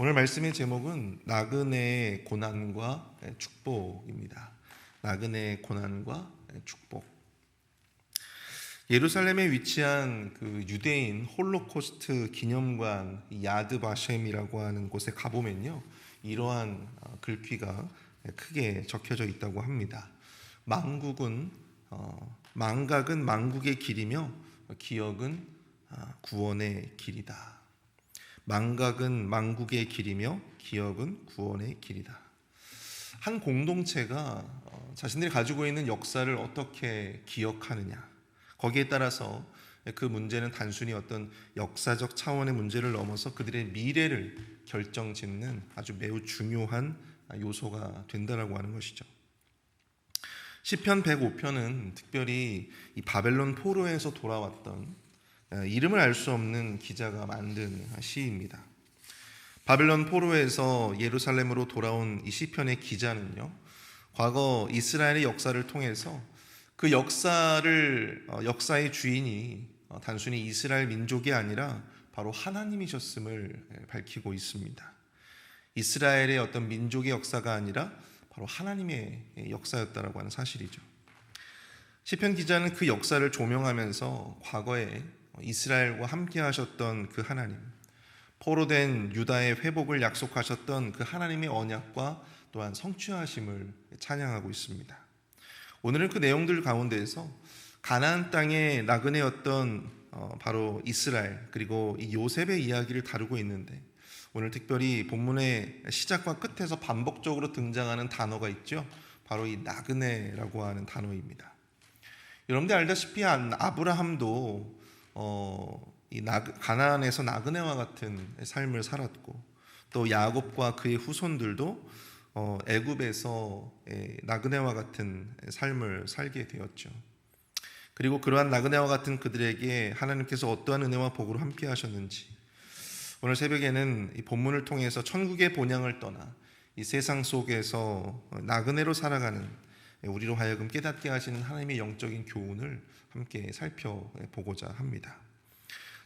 오늘 말씀의 제목은 나그네의 고난과 축복입니다. 나그네의 고난과 축복. 예루살렘에 위치한 그 유대인 홀로코스트 기념관 야드 바셴이라고 하는 곳에 가보면요, 이러한 글귀가 크게 적혀져 있다고 합니다. 망각은 망국의 길이며 기억은 구원의 길이다. 망각은 망국의 길이며 기억은 구원의 길이다. 한 공동체가 자신들이 가지고 있는 역사를 어떻게 기억하느냐, 거기에 따라서 그 문제는 단순히 어떤 역사적 차원의 문제를 넘어서 그들의 미래를 결정짓는 아주 매우 중요한 요소가 된다라고 하는 것이죠. 시편 105편은 특별히 이 바벨론 포로에서 돌아왔던 이름을 알 수 없는 기자가 만든 시입니다. 바벨론 포로에서 예루살렘으로 돌아온 이 시편의 기자는요, 과거 이스라엘의 역사를 통해서 그 역사의 주인이 단순히 이스라엘 민족이 아니라 바로 하나님이셨음을 밝히고 있습니다. 이스라엘의 어떤 민족의 역사가 아니라 바로 하나님의 역사였다라고 하는 사실이죠. 시편 기자는 그 역사를 조명하면서 과거에 이스라엘과 함께 하셨던 그 하나님, 포로된 유다의 회복을 약속하셨던 그 하나님의 언약과 또한 성취하심을 찬양하고 있습니다. 오늘은 그 내용들 가운데에서 가나안 땅의 나그네였던 바로 이스라엘, 그리고 이 요셉의 이야기를 다루고 있는데, 오늘 특별히 본문의 시작과 끝에서 반복적으로 등장하는 단어가 있죠. 바로 이 나그네라고 하는 단어입니다. 여러분들 알다시피 아브라함도 가나안에서 나그네와 같은 삶을 살았고, 또 야곱과 그의 후손들도 애굽에서 나그네와 같은 삶을 살게 되었죠. 그리고 그러한 나그네와 같은 그들에게 하나님께서 어떠한 은혜와 복으로 함께 하셨는지, 오늘 새벽에는 이 본문을 통해서 천국의 본향을 떠나 이 세상 속에서 나그네로 살아가는 우리로 하여금 깨닫게 하시는 하나님의 영적인 교훈을 함께 살펴보고자 합니다.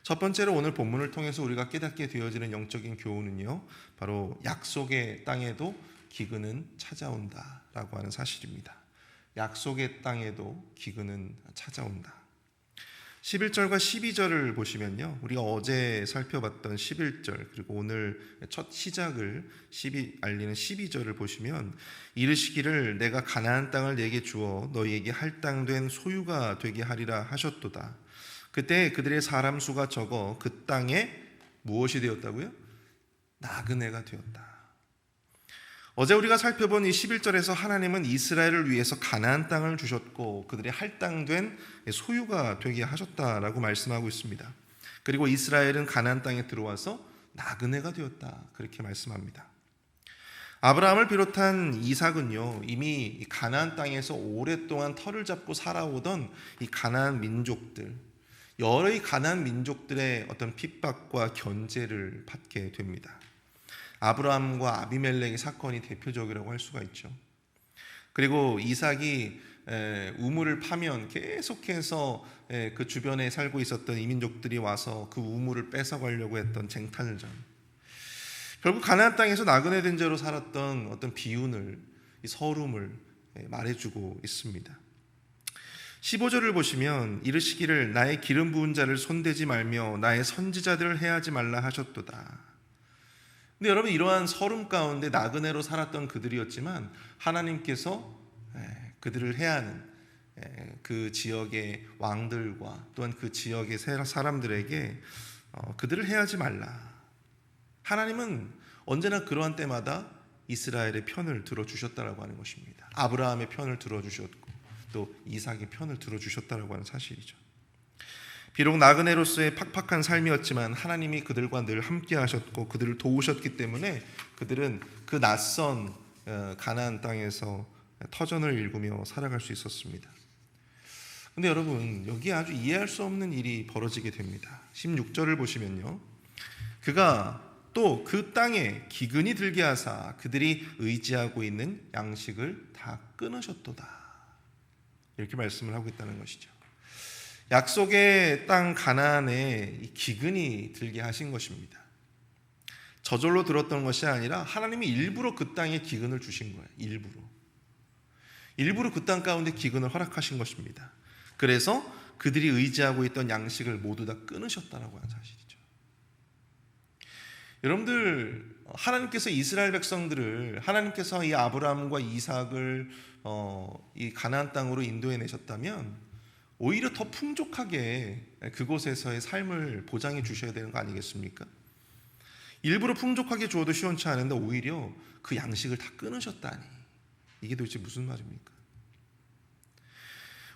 첫 번째로 오늘 본문을 통해서 우리가 깨닫게 되어지는 영적인 교훈은요, 바로 약속의 땅에도 기근은 찾아온다라고 하는 사실입니다. 약속의 땅에도 기근은 찾아온다. 11절과 12절을 보시면요, 우리가 어제 살펴봤던 11절, 그리고 오늘 첫 시작을 알리는 12절을 보시면, 이르시기를 내가 가나안 땅을 내게 주어 너희에게 할당된 소유가 되게 하리라 하셨도다. 그때 그들의 사람 수가 적어 그 땅에 무엇이 되었다고요? 나그네가 되었다. 어제 우리가 살펴본 이 11절에서 하나님은 이스라엘을 위해서 가나안 땅을 주셨고 그들의 할당된 소유가 되게 하셨다라고 말씀하고 있습니다. 그리고 이스라엘은 가나안 땅에 들어와서 나그네가 되었다, 그렇게 말씀합니다. 아브라함을 비롯한 이삭은요, 이미 가나안 땅에서 오랫동안 터를 잡고 살아오던 이 가나안 민족들, 여러 이 가나안 민족들의 어떤 핍박과 견제를 받게 됩니다. 아브라함과 아비멜렉의 사건이 대표적이라고 할 수가 있죠. 그리고 이삭이 우물을 파면 계속해서 그 주변에 살고 있었던 이민족들이 와서 그 우물을 뺏어가려고 했던 쟁탈전, 결국 가나안 땅에서 나그네 된 자로 살았던 어떤 비운을, 이 서름을 말해주고 있습니다. 15절을 보시면 이르시기를 나의 기름 부은 자를 손대지 말며 나의 선지자들을 해하지 말라 하셨도다. 근데 여러분, 이러한 서름 가운데 나그네로 살았던 그들이었지만 하나님께서 그들을 해하는 그 지역의 왕들과 또한 그 지역의 사람들에게 그들을 해하지 말라. 하나님은 언제나 그러한 때마다 이스라엘의 편을 들어주셨다라고 하는 것입니다. 아브라함의 편을 들어주셨고 또 이삭의 편을 들어주셨다라고 하는 사실이죠. 비록 나그네로서의 팍팍한 삶이었지만 하나님이 그들과 늘 함께 하셨고 그들을 도우셨기 때문에 그들은 그 낯선 가나안 땅에서 터전을 일구며 살아갈 수 있었습니다. 근데 여러분, 여기에 아주 이해할 수 없는 일이 벌어지게 됩니다. 16절을 보시면요, 그가 또 그 땅에 기근이 들게 하사 그들이 의지하고 있는 양식을 다 끊으셨도다, 이렇게 말씀을 하고 있다는 것이죠. 약속의 땅 가나안에 기근이 들게 하신 것입니다. 저절로 들었던 것이 아니라 하나님이 일부러 그 땅에 기근을 주신 거예요. 일부러 그 땅 가운데 기근을 허락하신 것입니다. 그래서 그들이 의지하고 있던 양식을 모두 다 끊으셨다라고 하는 사실이죠. 여러분들, 하나님께서 이스라엘 백성들을, 하나님께서 이 아브라함과 이삭을 이 가나안 땅으로 인도해 내셨다면 오히려 더 풍족하게 그곳에서의 삶을 보장해 주셔야 되는 거 아니겠습니까? 일부러 풍족하게 주어도 시원치 않은데 오히려 그 양식을 다 끊으셨다니, 이게 도대체 무슨 말입니까?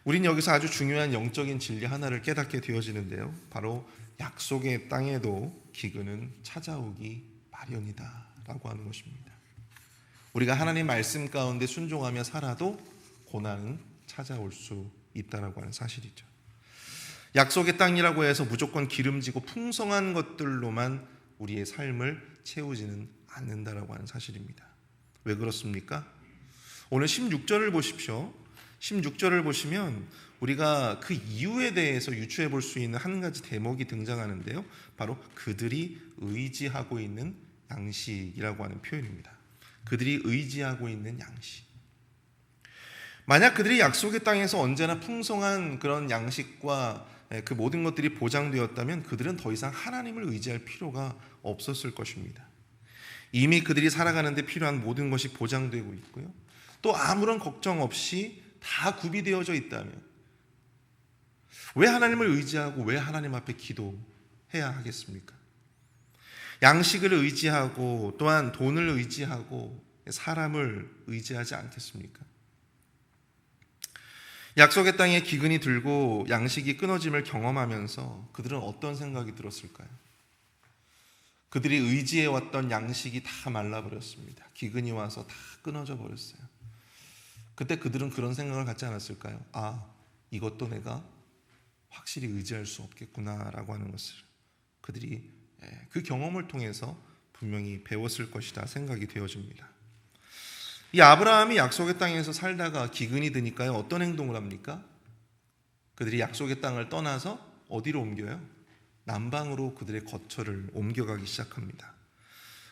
우린 여기서 아주 중요한 영적인 진리 하나를 깨닫게 되어지는데요, 바로 약속의 땅에도 기근은 찾아오기 마련이다 라고 하는 것입니다. 우리가 하나님 말씀 가운데 순종하며 살아도 고난은 찾아올 수 있다라고 하는 사실이죠. 약속의 땅이라고 해서 무조건 기름지고 풍성한 것들로만 우리의 삶을 채우지는 않는다라고 하는 사실입니다. 왜 그렇습니까? 오늘 16절을 보십시오. 16절을 보시면 우리가 그 이유에 대해서 유추해 볼 수 있는 한 가지 대목이 등장하는데요, 바로 그들이 의지하고 있는 양식이라고 하는 표현입니다. 그들이 의지하고 있는 양식. 만약 그들이 약속의 땅에서 언제나 풍성한 그런 양식과 그 모든 것들이 보장되었다면 그들은 더 이상 하나님을 의지할 필요가 없었을 것입니다. 이미 그들이 살아가는데 필요한 모든 것이 보장되고 있고요, 또 아무런 걱정 없이 다 구비되어져 있다면 왜 하나님을 의지하고 왜 하나님 앞에 기도해야 하겠습니까? 양식을 의지하고 또한 돈을 의지하고 사람을 의지하지 않겠습니까? 약속의 땅에 기근이 들고 양식이 끊어짐을 경험하면서 그들은 어떤 생각이 들었을까요? 그들이 의지해왔던 양식이 다 말라버렸습니다. 기근이 와서 다 끊어져 버렸어요. 그때 그들은 그런 생각을 갖지 않았을까요? 아, 이것도 내가 확실히 의지할 수 없겠구나라고 하는 것을 그들이 그 경험을 통해서 분명히 배웠을 것이다 생각이 되어집니다. 이 아브라함이 약속의 땅에서 살다가 기근이 드니까요, 어떤 행동을 합니까? 그들이 약속의 땅을 떠나서 어디로 옮겨요? 남방으로 그들의 거처를 옮겨가기 시작합니다.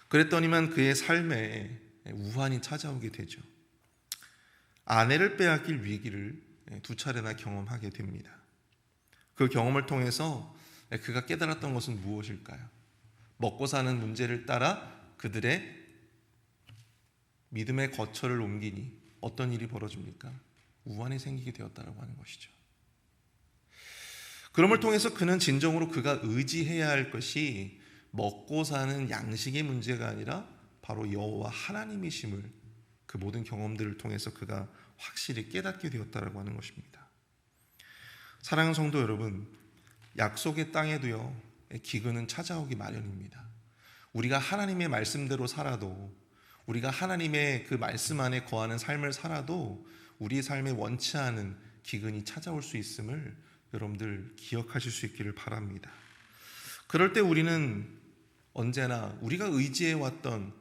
그랬더니만 그의 삶에 우환이 찾아오게 되죠. 아내를 빼앗길 위기를 두 차례나 경험하게 됩니다. 그 경험을 통해서 그가 깨달았던 것은 무엇일까요? 먹고 사는 문제를 따라 그들의 믿음의 거처를 옮기니 어떤 일이 벌어집니까? 우환이 생기게 되었다고 하는 것이죠. 그럼을 통해서 그는 진정으로 그가 의지해야 할 것이 먹고 사는 양식의 문제가 아니라 바로 여호와 하나님이심을 그 모든 경험들을 통해서 그가 확실히 깨닫게 되었다고 하는 것입니다. 사랑하는 성도 여러분, 약속의 땅에도요, 기근은 찾아오기 마련입니다. 우리가 하나님의 말씀대로 살아도, 우리가 하나님의 그 말씀 안에 거하는 삶을 살아도 우리의 삶에 원치 않은 기근이 찾아올 수 있음을 여러분들 기억하실 수 있기를 바랍니다. 그럴 때 우리는 언제나 우리가 의지해왔던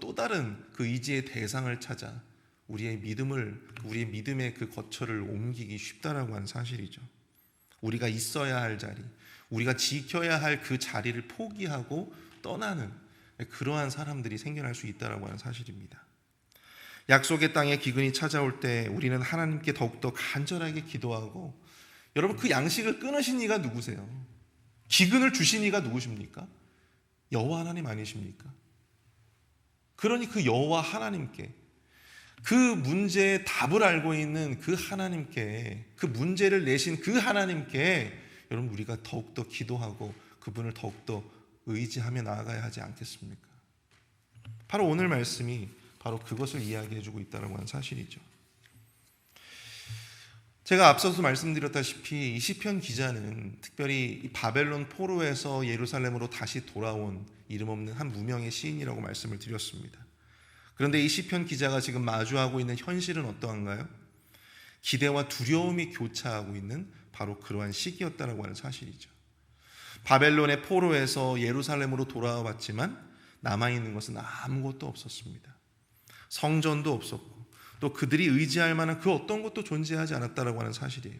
또 다른 그 의지의 대상을 찾아 우리의 믿음의 그 거처를 옮기기 쉽다라고 하는 사실이죠. 우리가 있어야 할 자리, 우리가 지켜야 할 그 자리를 포기하고 떠나는 그러한 사람들이 생겨날 수 있다라고 하는 사실입니다. 약속의 땅에 기근이 찾아올 때 우리는 하나님께 더욱더 간절하게 기도하고, 여러분, 그 양식을 끊으신 이가 누구세요? 기근을 주신 이가 누구십니까? 여호와 하나님 아니십니까? 그러니 그 여호와 하나님께, 그 문제의 답을 알고 있는 그 하나님께, 그 문제를 내신 그 하나님께 여러분 우리가 더욱더 기도하고 그분을 더욱더 의지하며 나아가야 하지 않겠습니까? 바로 오늘 말씀이 바로 그것을 이야기해주고 있다는 하는 사실이죠. 제가 앞서서 말씀드렸다시피 이 시편 기자는 특별히 이 바벨론 포로에서 예루살렘으로 다시 돌아온 이름 없는 한 무명의 시인이라고 말씀을 드렸습니다. 그런데 이 시편 기자가 지금 마주하고 있는 현실은 어떠한가요? 기대와 두려움이 교차하고 있는 바로 그러한 시기였다라고 하는 사실이죠. 바벨론의 포로에서 예루살렘으로 돌아와 봤지만 남아있는 것은 아무것도 없었습니다. 성전도 없었고 또 그들이 의지할 만한 그 어떤 것도 존재하지 않았다라고 하는 사실이에요.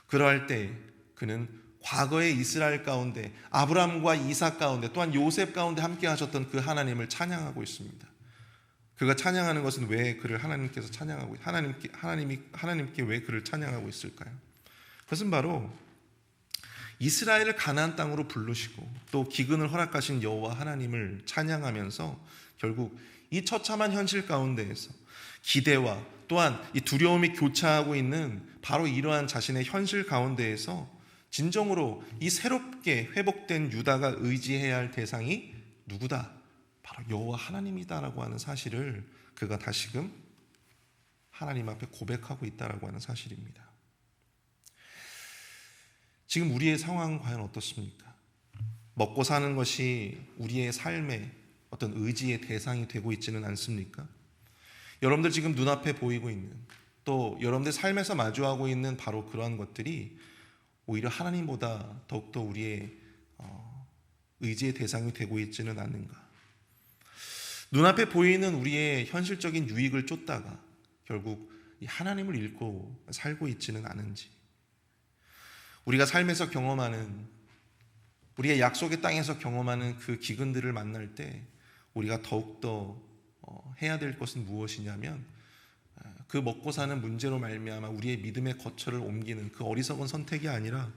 그러할 때 그는 과거의 이스라엘 가운데, 아브라함과 이삭 가운데, 또한 요셉 가운데 함께 하셨던 그 하나님을 찬양하고 있습니다. 그가 찬양하는 것은 왜 그를 하나님께서 찬양하고, 하나님께 왜 그를 찬양하고 있을까요? 그것은 바로 이스라엘을 가나안 땅으로 부르시고 또 기근을 허락하신 여호와 하나님을 찬양하면서 결국 이 처참한 현실 가운데에서 기대와 또한 이 두려움이 교차하고 있는 바로 이러한 자신의 현실 가운데에서 진정으로 이 새롭게 회복된 유다가 의지해야 할 대상이 누구다? 바로 여호와 하나님이다라고 하는 사실을 그가 다시금 하나님 앞에 고백하고 있다라고 하는 사실입니다. 지금 우리의 상황은 과연 어떻습니까? 먹고 사는 것이 우리의 삶의 어떤 의지의 대상이 되고 있지는 않습니까? 여러분들 지금 눈앞에 보이고 있는, 또 여러분들 삶에서 마주하고 있는 바로 그러한 것들이 오히려 하나님보다 더욱더 우리의 의지의 대상이 되고 있지는 않는가? 눈앞에 보이는 우리의 현실적인 유익을 쫓다가 결국 이 하나님을 잃고 살고 있지는 않은지, 우리가 삶에서 경험하는, 우리의 약속의 땅에서 경험하는 그 기근들을 만날 때 우리가 더욱더 해야 될 것은 무엇이냐면, 그 먹고 사는 문제로 말미암아 우리의 믿음의 거처를 옮기는 그 어리석은 선택이 아니라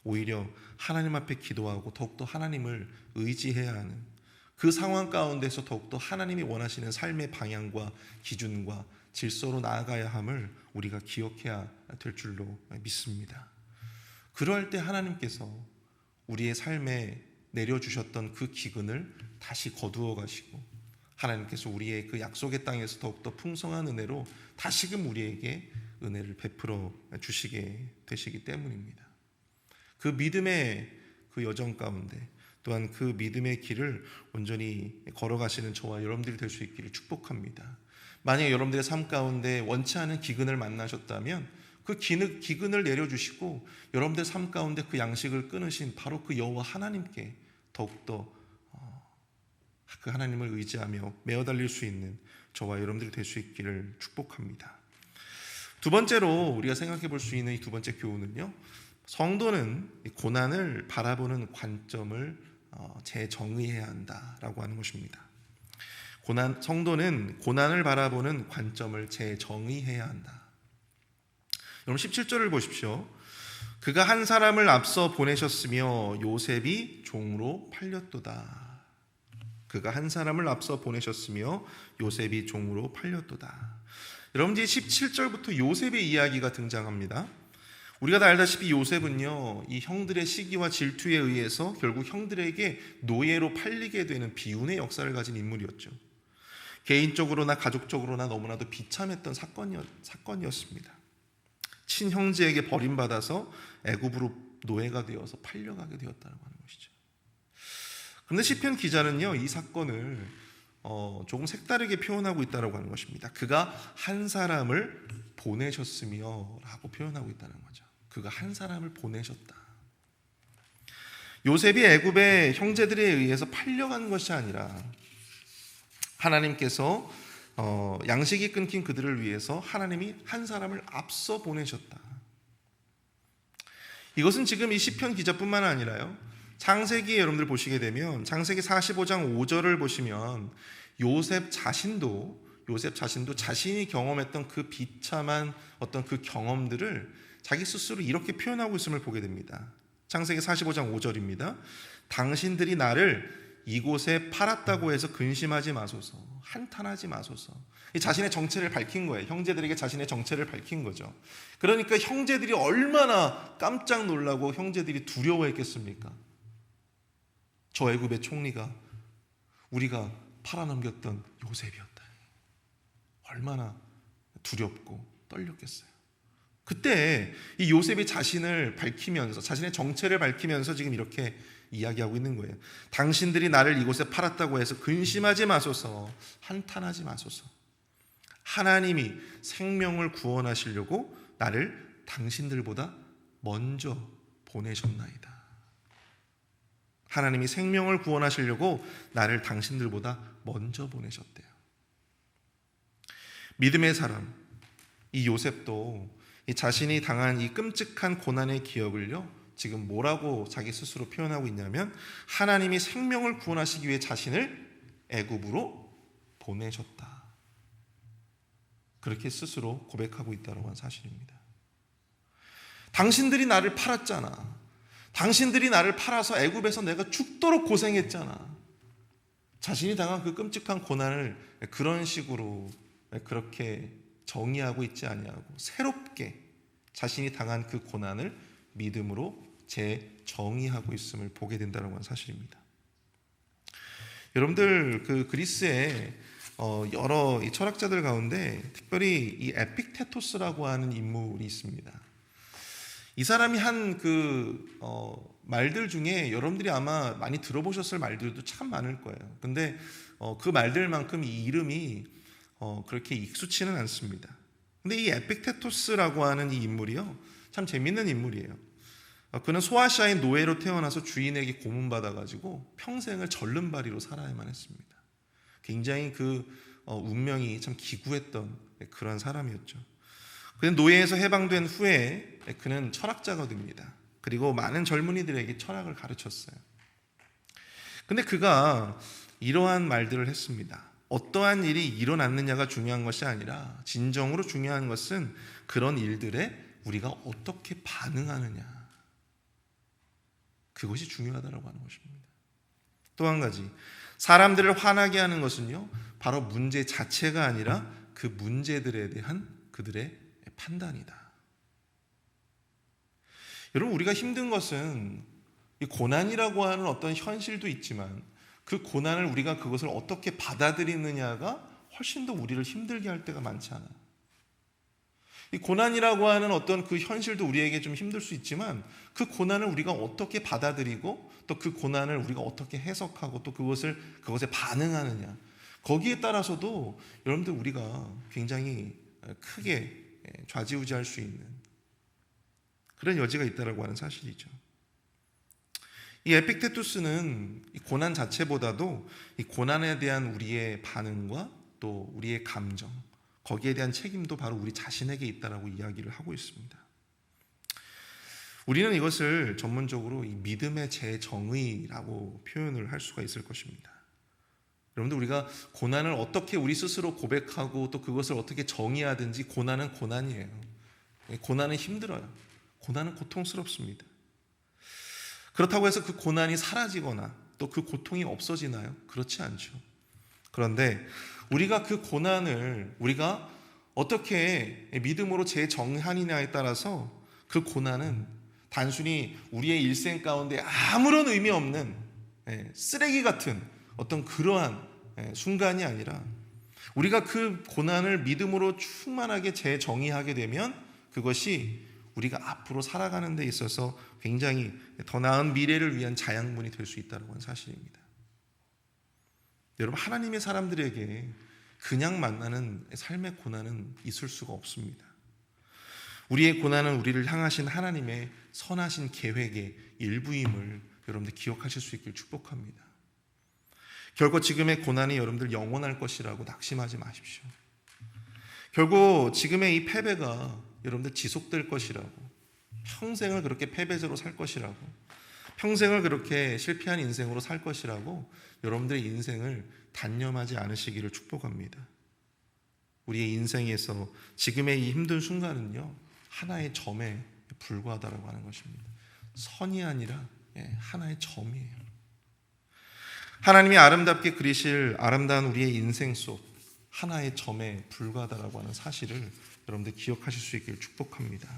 오히려 하나님 앞에 기도하고 더욱더 하나님을 의지해야 하는, 그 상황 가운데서 더욱더 하나님이 원하시는 삶의 방향과 기준과 질서로 나아가야 함을 우리가 기억해야 될 줄로 믿습니다. 그럴 때 하나님께서 우리의 삶에 내려주셨던 그 기근을 다시 거두어 가시고 하나님께서 우리의 그 약속의 땅에서 더욱더 풍성한 은혜로 다시금 우리에게 은혜를 베풀어 주시게 되시기 때문입니다. 그 믿음의 그 여정 가운데, 또한 그 믿음의 길을 온전히 걸어가시는 저와 여러분들이 될 수 있기를 축복합니다. 만약 여러분들의 삶 가운데 원치 않은 기근을 만나셨다면 그 기근을 내려주시고 여러분들 삶 가운데 그 양식을 끊으신 바로 그 여호와 하나님께 더욱더 그 하나님을 의지하며 매어 달릴 수 있는 저와 여러분들이 될 수 있기를 축복합니다. 두 번째로 우리가 생각해 볼 수 있는 이 두 번째 교훈은요, 성도는 고난을 바라보는 관점을 재정의해야 한다라고 하는 것입니다. 성도는 고난을 바라보는 관점을 재정의해야 한다. 여러분 17절을 보십시오. 그가 한 사람을 앞서 보내셨으며 요셉이 종으로 팔렸도다. 그가 한 사람을 앞서 보내셨으며 요셉이 종으로 팔렸도다. 여러분 이제 17절부터 요셉의 이야기가 등장합니다. 우리가 다 알다시피 요셉은요, 이 형들의 시기와 질투에 의해서 결국 형들에게 노예로 팔리게 되는 비운의 역사를 가진 인물이었죠. 개인적으로나 가족적으로나 너무나도 비참했던 사건이었습니다. 친형제에게 버림받아서 애굽으로 노예가 되어서 팔려가게 되었다고 하는 것이죠. 그런데 시편 기자는요, 이 사건을 조금 색다르게 표현하고 있다고 하는 것입니다. 그가 한 사람을 보내셨으며 라고 표현하고 있다는 거죠. 그가 한 사람을 보내셨다. 요셉이 애굽의 형제들에 의해서 팔려간 것이 아니라 하나님께서 양식이 끊긴 그들을 위해서 하나님이 한 사람을 앞서 보내셨다. 이것은 지금 이 시편 기자뿐만 아니라요, 창세기에 여러분들 보시게 되면 창세기 45장 5절을 보시면 요셉 자신도 자신이 경험했던 그 비참한 어떤 그 경험들을 자기 스스로 이렇게 표현하고 있음을 보게 됩니다. 창세기 45장 5절입니다. 당신들이 나를 이곳에 팔았다고 해서 근심하지 마소서, 한탄하지 마소서. 자신의 정체를 밝힌 거예요. 형제들에게 자신의 정체를 밝힌 거죠. 그러니까 형제들이 얼마나 깜짝 놀라고 형제들이 두려워했겠습니까? 저 애굽의 총리가 우리가 팔아넘겼던 요셉이었다. 얼마나 두렵고 떨렸겠어요. 그때 이 요셉이 자신을 밝히면서, 자신의 정체를 밝히면서 지금 이렇게 이야기하고 있는 거예요. 당신들이 나를 이곳에 팔았다고 해서 근심하지 마소서, 한탄하지 마소서. 하나님이 생명을 구원하시려고 나를 당신들보다 먼저 보내셨나이다. 하나님이 생명을 구원하시려고 나를 당신들보다 먼저 보내셨대요. 믿음의 사람, 이 요셉도 이 자신이 당한 이 끔찍한 고난의 기억을요, 지금 뭐라고 자기 스스로 표현하고 있냐면 하나님이 생명을 구원하시기 위해 자신을 애굽으로 보내셨다. 그렇게 스스로 고백하고 있다고 하는 사실입니다. 당신들이 나를 팔았잖아. 당신들이 나를 팔아서 애굽에서 내가 죽도록 고생했잖아. 자신이 당한 그 끔찍한 고난을 그런 식으로 그렇게 정의하고 있지 아니하고 새롭게 자신이 당한 그 고난을 믿음으로 재정의하고 있음을 보게 된다는 건 사실입니다. 여러분들 그 그리스의 여러 이 철학자들 가운데 특별히 이 에픽테토스라고 하는 인물이 있습니다. 이 사람이 한 그 말들 중에 여러분들이 아마 많이 들어보셨을 말들도 참 많을 거예요. 근데 그 말들만큼 이 이름이 그렇게 익숙치는 않습니다. 근데 이 에픽테토스라고 하는 이 인물이요, 참 재밌는 인물이에요. 그는 소아시아의 노예로 태어나서 주인에게 고문받아가지고 평생을 절름발이로 살아야만 했습니다. 굉장히 그 운명이 참 기구했던 그런 사람이었죠. 그는 노예에서 해방된 후에 그는 철학자가 됩니다. 그리고 많은 젊은이들에게 철학을 가르쳤어요. 근데 그가 이러한 말들을 했습니다. 어떠한 일이 일어났느냐가 중요한 것이 아니라 진정으로 중요한 것은 그런 일들에 우리가 어떻게 반응하느냐, 그것이 중요하다고 하는 것입니다. 또 한 가지, 사람들을 화나게 하는 것은요, 바로 문제 자체가 아니라 그 문제들에 대한 그들의 판단이다. 여러분, 우리가 힘든 것은 이 고난이라고 하는 어떤 현실도 있지만 그 고난을 우리가 그것을 어떻게 받아들이느냐가 훨씬 더 우리를 힘들게 할 때가 많지 않아요. 이 고난이라고 하는 어떤 그 현실도 우리에게 좀 힘들 수 있지만 그 고난을 우리가 어떻게 받아들이고 또 그 고난을 우리가 어떻게 해석하고 또 그것에 반응하느냐, 거기에 따라서도 여러분들 우리가 굉장히 크게 좌지우지할 수 있는 그런 여지가 있다고 하는 사실이죠. 이 에픽테투스는 이 고난 자체보다도 이 고난에 대한 우리의 반응과 또 우리의 감정, 거기에 대한 책임도 바로 우리 자신에게 있다라고 이야기를 하고 있습니다. 우리는 이것을 전문적으로 이 믿음의 재정의라고 표현을 할 수가 있을 것입니다. 여러분들, 우리가 고난을 어떻게 우리 스스로 고백하고 또 그것을 어떻게 정의하든지 고난은 고난이에요. 고난은 힘들어요. 고난은 고통스럽습니다. 그렇다고 해서 그 고난이 사라지거나 또 그 고통이 없어지나요? 그렇지 않죠. 그런데 우리가 그 고난을 우리가 어떻게 믿음으로 재정하느냐에 따라서 그 고난은 단순히 우리의 일생 가운데 아무런 의미 없는 쓰레기 같은 어떤 그러한 순간이 아니라 우리가 그 고난을 믿음으로 충만하게 재정의하게 되면 그것이 우리가 앞으로 살아가는 데 있어서 굉장히 더 나은 미래를 위한 자양분이 될 수 있다는 건 사실입니다. 여러분, 하나님의 사람들에게 그냥 만나는 삶의 고난은 있을 수가 없습니다. 우리의 고난은 우리를 향하신 하나님의 선하신 계획의 일부임을 여러분들 기억하실 수 있길 축복합니다. 결국 지금의 고난이 여러분들 영원할 것이라고 낙심하지 마십시오. 결국 지금의 이 패배가 여러분들 지속될 것이라고, 평생을 그렇게 패배자로 살 것이라고, 평생을 그렇게 실패한 인생으로 살 것이라고 여러분들의 인생을 단념하지 않으시기를 축복합니다. 우리의 인생에서 지금의 이 힘든 순간은요, 하나의 점에 불과하다고 하는 것입니다. 선이 아니라 하나의 점이에요. 하나님이 아름답게 그리실 아름다운 우리의 인생 속 하나의 점에 불과하다고 하는 사실을 여러분들 기억하실 수 있기를 축복합니다.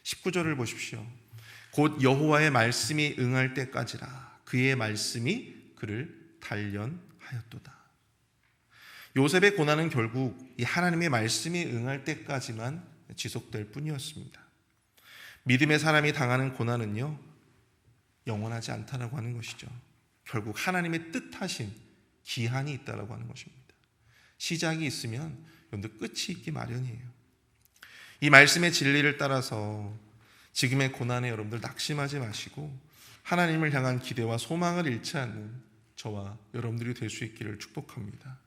19절을 보십시오. 곧 여호와의 말씀이 응할 때까지라 그의 말씀이 그를 단련하였도다. 요셉의 고난은 결국 이 하나님의 말씀이 응할 때까지만 지속될 뿐이었습니다. 믿음의 사람이 당하는 고난은요, 영원하지 않다라고 하는 것이죠. 결국 하나님의 뜻하신 기한이 있다라고 하는 것입니다. 시작이 있으면 여러분들 끝이 있기 마련이에요. 이 말씀의 진리를 따라서 지금의 고난에 여러분들 낙심하지 마시고 하나님을 향한 기대와 소망을 잃지 않는 저와 여러분들이 될 수 있기를 축복합니다.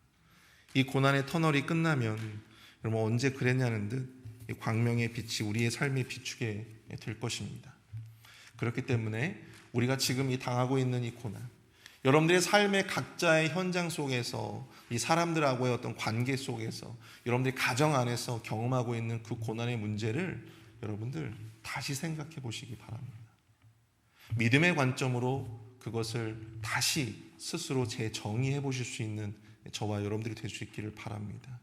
이 고난의 터널이 끝나면 여러분 언제 그랬냐는 듯 이 광명의 빛이 우리의 삶에 비추게 될 것입니다. 그렇기 때문에 우리가 지금 이 당하고 있는 이 고난, 여러분들의 삶의 각자의 현장 속에서 이 사람들하고의 어떤 관계 속에서 여러분들의 가정 안에서 경험하고 있는 그 고난의 문제를 여러분들 다시 생각해 보시기 바랍니다. 믿음의 관점으로 그것을 다시 스스로 재정의해 보실 수 있는 저와 여러분들이 될 수 있기를 바랍니다.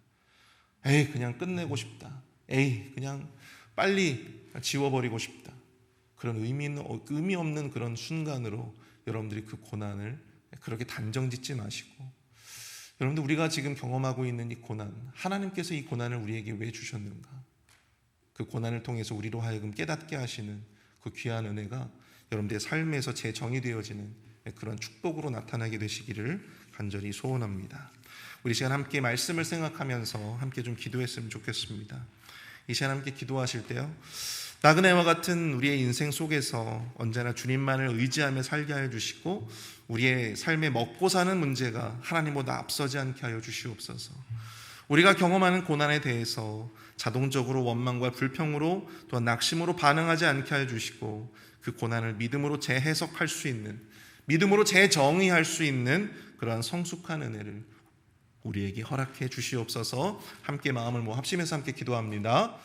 에이, 그냥 끝내고 싶다. 에이, 그냥 빨리 지워버리고 싶다. 그런 의미 없는 그런 순간으로 여러분들이 그 고난을 그렇게 단정 짓지 마시고, 여러분들 우리가 지금 경험하고 있는 이 고난, 하나님께서 이 고난을 우리에게 왜 주셨는가? 그 고난을 통해서 우리로 하여금 깨닫게 하시는 그 귀한 은혜가 여러분들의 삶에서 재정의되어지는 그런 축복으로 나타나게 되시기를 간절히 소원합니다. 우리 시간 함께 말씀을 생각하면서 함께 좀 기도했으면 좋겠습니다. 이 시간 함께 기도하실 때요, 나그네와 같은 우리의 인생 속에서 언제나 주님만을 의지하며 살게 하여 주시고, 우리의 삶에 먹고 사는 문제가 하나님보다 앞서지 않게 하여 주시옵소서. 우리가 경험하는 고난에 대해서 자동적으로 원망과 불평으로 또한 낙심으로 반응하지 않게 하여 주시고, 그 고난을 믿음으로 재해석할 수 있는, 믿음으로 재정의할 수 있는 그러한 성숙한 은혜를 우리에게 허락해 주시옵소서. 함께 마음을 합심해서 함께 기도합니다.